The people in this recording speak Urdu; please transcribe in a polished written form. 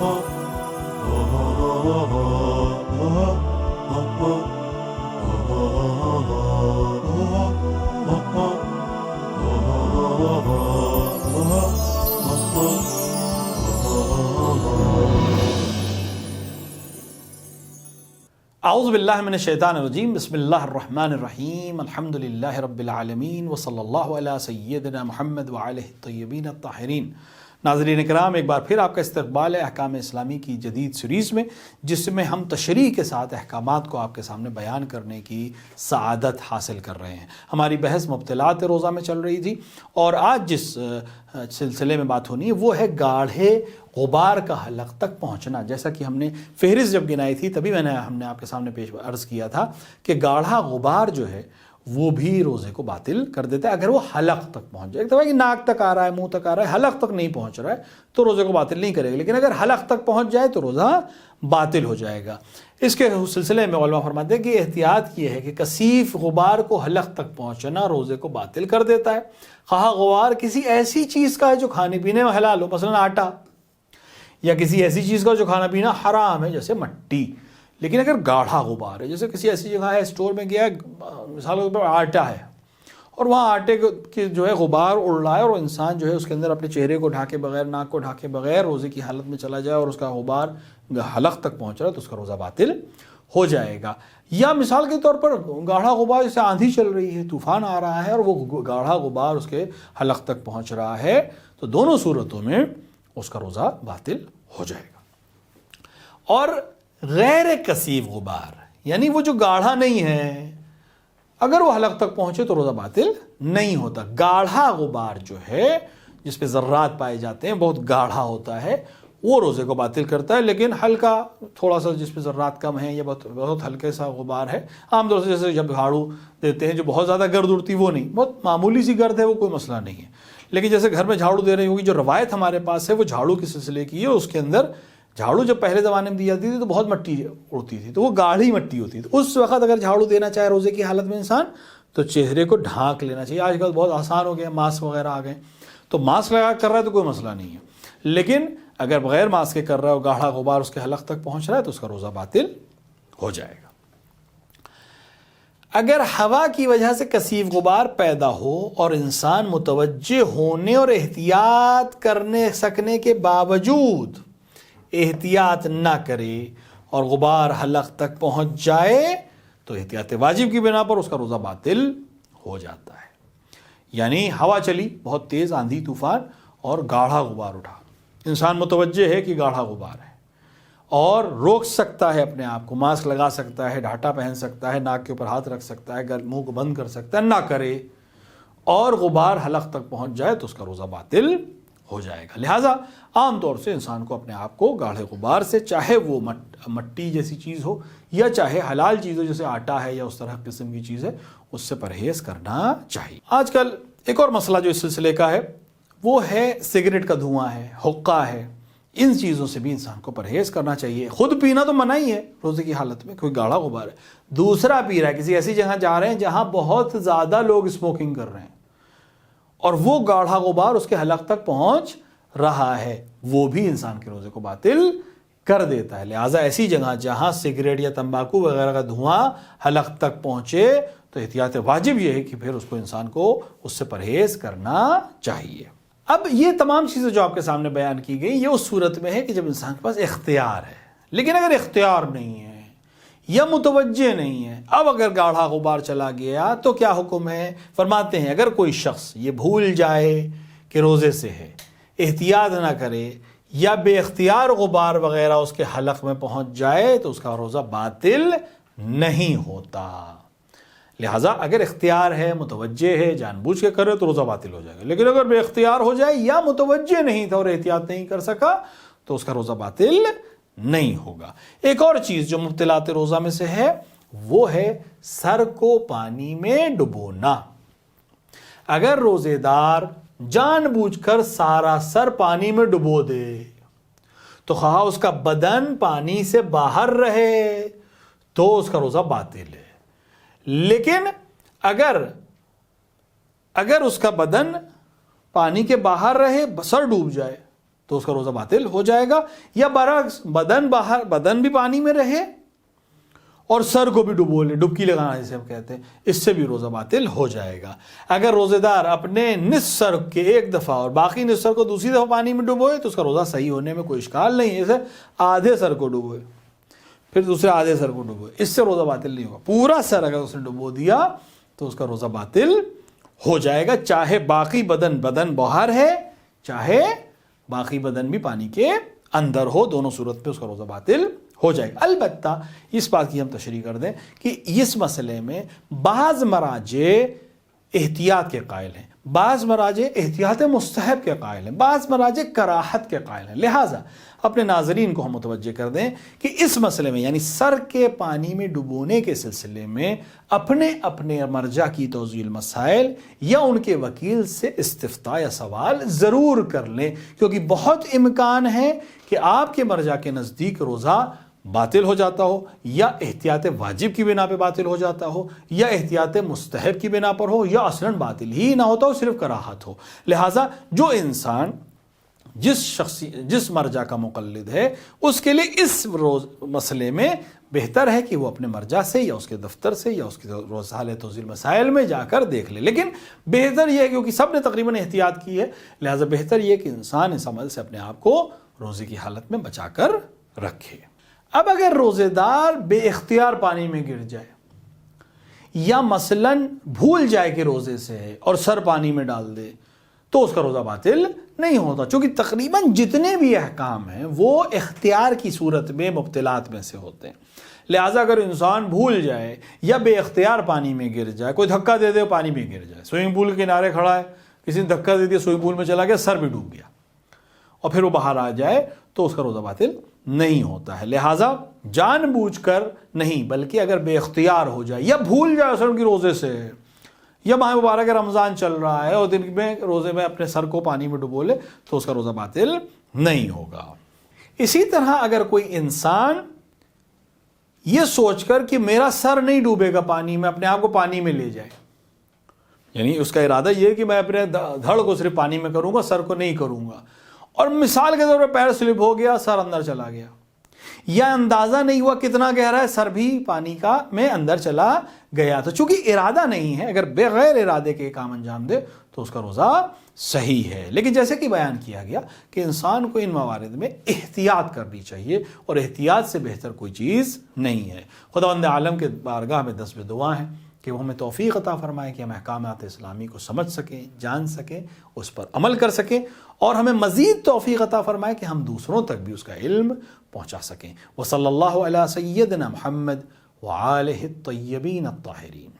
اعوذ باللہ من الشیطان الرجیم، بسم اللہ الرحمن الرحیم، الحمدللہ رب العالمین، وصلی اللہ علی سیدنا محمد وعلہ الطیبین الطاہرین۔ ناظرین کرام، ایک بار پھر آپ کا استقبال ہے احکام اسلامی کی جدید سیریز میں، جس میں ہم تشریح کے ساتھ احکامات کو آپ کے سامنے بیان کرنے کی سعادت حاصل کر رہے ہیں۔ ہماری بحث مبتلات روزہ میں چل رہی تھی، اور آج جس سلسلے میں بات ہونی ہے وہ ہے گاڑھے غبار کا حلق تک پہنچنا۔ جیسا کہ ہم نے فہرست جب گنائی تھی تبھی ہم نے آپ کے سامنے عرض کیا تھا کہ گاڑھا غبار جو ہے وہ بھی روزے کو باطل کر دیتا ہے اگر وہ حلق تک پہنچ جائے۔ ایک دفعہ کہ ناک تک آ رہا ہے، منہ تک آ رہا ہے، حلق تک نہیں پہنچ رہا ہے تو روزے کو باطل نہیں کرے گا، لیکن اگر حلق تک پہنچ جائے تو روزہ باطل ہو جائے گا۔ اس کے سلسلے میں علماء فرماتے ہیں کہ احتیاط یہ ہے کہ کثیف غبار کو حلق تک پہنچنا روزے کو باطل کر دیتا ہے۔ خواہ غبار کسی ایسی چیز کا ہے جو کھانے پینے میں حلال ہو، مثلا آٹا، یا کسی ایسی چیز کا جو کھانا پینا حرام ہے جیسے مٹی، لیکن اگر گاڑھا غبار ہے، جیسے کسی ایسی جگہ ہے، اسٹور میں گیا ہے، مثال کے طور پر آٹا ہے اور وہاں آٹے کے جو ہے غبار اڑ رہا ہے، اور انسان جو ہے اس کے اندر اپنے چہرے کو ڈھانکے بغیر، ناک کو ڈھانکے بغیر روزے کی حالت میں چلا جائے اور اس کا غبار حلق تک پہنچ رہا ہے تو اس کا روزہ باطل ہو جائے گا۔ یا مثال کے طور پر گاڑھا غبار، جیسے آندھی چل رہی ہے، طوفان آ رہا ہے اور وہ گاڑھا غبار اس کے حلق تک پہنچ رہا ہے، تو دونوں صورتوں میں اس کا روزہ باطل ہو جائے گا۔ اور غیر کثیف غبار، یعنی وہ جو گاڑھا نہیں ہے، اگر وہ حلق تک پہنچے تو روزہ باطل نہیں ہوتا۔ گاڑھا غبار جو ہے جس پہ ذرات پائے جاتے ہیں، بہت گاڑھا ہوتا ہے، وہ روزے کو باطل کرتا ہے، لیکن ہلکا تھوڑا سا جس پہ ذرات کم ہیں یا بہت ہلکے سا غبار ہے، عام طور سے جیسے جب جھاڑو دیتے ہیں جو بہت زیادہ گرد اڑتی وہ نہیں، بہت معمولی سی گرد ہے، وہ کوئی مسئلہ نہیں ہے۔ لیکن جیسے گھر میں جھاڑو دے رہی ہوگی، جو روایت ہمارے پاس ہے وہ جھاڑو کے سلسلے کی ہے، اس کے اندر جھاڑو جب پہلے زمانے میں دی جاتی تھی تو بہت مٹی اڑتی تھی، تو وہ گاڑھی مٹی ہوتی تھی۔ اس وقت اگر جھاڑو دینا چاہے روزے کی حالت میں انسان، تو چہرے کو ڈھانک لینا چاہیے۔ آج کل بہت آسان ہو گیا، ماسک وغیرہ آ گئے، تو ماسک لگا کر رہا ہے تو کوئی مسئلہ نہیں ہے، لیکن اگر بغیر ماسک کے کر رہا ہے اور گاڑھا غبار اس کے حلق تک پہنچ رہا ہے تو اس کا روزہ باطل ہو جائے گا۔ اگر ہوا کی وجہ سے کثیف غبار پیدا ہو اور انسان متوجہ ہونے اور احتیاط کرنے سکنے کے باوجود احتیاط نہ کرے اور غبار حلق تک پہنچ جائے تو احتیاط واجب کی بنا پر اس کا روزہ باطل ہو جاتا ہے۔ یعنی ہوا چلی بہت تیز، آندھی طوفان، اور گاڑھا غبار اٹھا، انسان متوجہ ہے کہ گاڑھا غبار ہے اور روک سکتا ہے اپنے آپ کو، ماسک لگا سکتا ہے، ڈھاٹا پہن سکتا ہے، ناک کے اوپر ہاتھ رکھ سکتا ہے، منہ کو بند کر سکتا ہے، نہ کرے اور غبار حلق تک پہنچ جائے تو اس کا روزہ باطل ہو جائے گا۔ لہٰذا عام طور سے انسان کو اپنے آپ کو گاڑھے غبار سے، چاہے وہ مٹی جیسی چیز ہو یا چاہے حلال چیز ہو جیسے آٹا ہے یا اس طرح قسم کی چیز ہے، اس سے پرہیز کرنا چاہیے۔ آج کل ایک اور مسئلہ جو اس سلسلے کا ہے وہ ہے سگریٹ کا دھواں ہے، حقہ ہے، ان چیزوں سے بھی انسان کو پرہیز کرنا چاہیے۔ خود پینا تو منع ہی ہے روزے کی حالت میں، کوئی گاڑھا غبار ہے، دوسرا پی رہا ہے، کسی ایسی جگہ جا رہے ہیں جہاں بہت زیادہ لوگ اسموکنگ کر رہے ہیں اور وہ گاڑھا غبار اس کے حلق تک پہنچ رہا ہے، وہ بھی انسان کے روزے کو باطل کر دیتا ہے۔ لہٰذا ایسی جگہ جہاں سگریٹ یا تمباکو وغیرہ کا دھواں حلق تک پہنچے تو احتیاط واجب یہ ہے کہ پھر اس کو انسان کو اس سے پرہیز کرنا چاہیے۔ اب یہ تمام چیزیں جو آپ کے سامنے بیان کی گئی، یہ اس صورت میں ہے کہ جب انسان کے پاس اختیار ہے، لیکن اگر اختیار نہیں ہے یا متوجہ نہیں ہے، اب اگر گاڑھا غبار چلا گیا تو کیا حکم ہے؟ فرماتے ہیں اگر کوئی شخص یہ بھول جائے کہ روزے سے ہے، احتیاط نہ کرے یا بے اختیار غبار وغیرہ اس کے حلق میں پہنچ جائے تو اس کا روزہ باطل نہیں ہوتا۔ لہٰذا اگر اختیار ہے، متوجہ ہے، جان بوجھ کے کرے تو روزہ باطل ہو جائے گا، لیکن اگر بے اختیار ہو جائے یا متوجہ نہیں تھا اور احتیاط نہیں کر سکا تو اس کا روزہ باطل نہیں ہوگا۔ ایک اور چیز جو مبتلات روزہ میں سے ہے وہ ہے سر کو پانی میں ڈبونا۔ اگر روزے دار جان بوجھ کر سارا سر پانی میں ڈبو دے تو خواہ اس کا بدن پانی سے باہر رہے تو اس کا روزہ باطل ہے، لیکن اگر اس کا بدن پانی کے باہر رہے، سر ڈوب جائے تو اس کا روزہ باطل ہو جائے گا. یا برعکس بدن بھی پانی میں رہے اور سر کو بھی ڈبو لے, ڈبکی لگانا جسے ہم کہتے ہیں, اس سے بھی روزہ باطل ہو جائے گا. اگر روزے دار اپنے نصف سر کے ایک دفعہ اور باقی نصف سر کو دوسری دفعہ پانی میں ڈبوئے تو اس کا روزہ صحیح ہونے میں کوئی اشکال نہیں ہے. جیسے آدھے سر کو ڈبوئے پھر دوسرے آدھے سر کو ڈبوئے, اس سے روزہ باطل نہیں ہوگا. پورا سر اگر اس نے ڈبو دیا تو اس کا روزہ باطل ہو جائے گا, چاہے باقی بدن باہر ہے چاہے باقی بدن بھی پانی کے اندر ہو, دونوں صورت پہ اس کا روزہ باطل ہو جائے گا. البتہ اس بات کی ہم تشریح کر دیں کہ اس مسئلے میں بعض مراجع احتیاط کے قائل ہیں, بعض مراجع احتیاط مستحب کے قائل ہیں, بعض مراجع کراہت کے قائل ہیں. لہٰذا اپنے ناظرین کو ہم متوجہ کر دیں کہ اس مسئلے میں یعنی سر کے پانی میں ڈبونے کے سلسلے میں اپنے مرجع کی توضیح المسائل یا ان کے وکیل سے استفتاء یا سوال ضرور کر لیں, کیونکہ بہت امکان ہے کہ آپ کے مرجع کے نزدیک روزہ باطل ہو جاتا ہو, یا احتیاط واجب کی بنا پہ باطل ہو جاتا ہو, یا احتیاط مستحب کی بنا پر ہو, یا اصلاً باطل ہی نہ ہوتا ہو, صرف کراہت ہو. لہٰذا جو انسان جس مرجع کا مقلد ہے اس کے لیے اس مسئلے میں بہتر ہے کہ وہ اپنے مرجع سے یا اس کے دفتر سے یا اس کے رسالہ توضیح المسائل میں جا کر دیکھ لے. لیکن بہتر یہ ہے کیونکہ سب نے تقریباً احتیاط کی ہے, لہٰذا بہتر یہ کہ انسان اس عمل سے اپنے آپ کو روزے کی حالت میں بچا کر رکھے. اب اگر روزے دار بے اختیار پانی میں گر جائے یا مثلاً بھول جائے کہ روزے سے ہے اور سر پانی میں ڈال دے تو اس کا روزہ باطل نہیں ہوتا, چونکہ تقریباً جتنے بھی احکام ہیں وہ اختیار کی صورت میں مبتلات میں سے ہوتے ہیں. لہٰذا اگر انسان بھول جائے یا بے اختیار پانی میں گر جائے, کوئی دھکا دے دے پانی میں گر جائے, سوئمنگ پول کے کنارے کھڑا ہے, کسی نے دھکا دے دیا, سوئمنگ پول میں چلا گیا, سر بھی ڈوب گیا اور پھر وہ باہر آ جائے تو اس کا روزہ باطل نہیں ہوتا ہے. لہٰذا جان بوجھ کر نہیں بلکہ اگر بے اختیار ہو جائے یا بھول جائے اصل کی روزے سے, یا ماہ مبارک رمضان چل رہا ہے اور دن میں روزے میں اپنے سر کو پانی میں ڈبو لے تو اس کا روزہ باطل نہیں ہوگا. اسی طرح اگر کوئی انسان یہ سوچ کر کہ میرا سر نہیں ڈوبے گا پانی میں, اپنے آپ کو پانی میں لے جائے, یعنی اس کا ارادہ یہ ہے کہ میں اپنے دھڑ کو صرف پانی میں کروں گا, سر کو نہیں کروں گا, اور مثال کے طور پر پیر سلپ ہو گیا, سر اندر چلا گیا, یا اندازہ نہیں ہوا کتنا گہرا ہے, سر بھی پانی کا میں اندر چلا گیا, تو چونکہ ارادہ نہیں ہے, اگر بغیر ارادے کے کام انجام دے تو اس کا روزہ صحیح ہے. لیکن جیسے کہ بیان کیا گیا کہ انسان کو ان موارد میں احتیاط کرنی چاہیے, اور احتیاط سے بہتر کوئی چیز نہیں ہے. خداوند عالم کے بارگاہ میں دست دعا ہے کہ وہ ہمیں توفیق عطا فرمائے کہ ہم احکامات اسلامی کو سمجھ سکیں, جان سکیں, اس پر عمل کر سکیں, اور ہمیں مزید توفیق عطا فرمائے کہ ہم دوسروں تک بھی اس کا علم پہنچا سکیں. وصلی اللہ علی سیدنا محمد وآلہ الطیبین الطاہرین.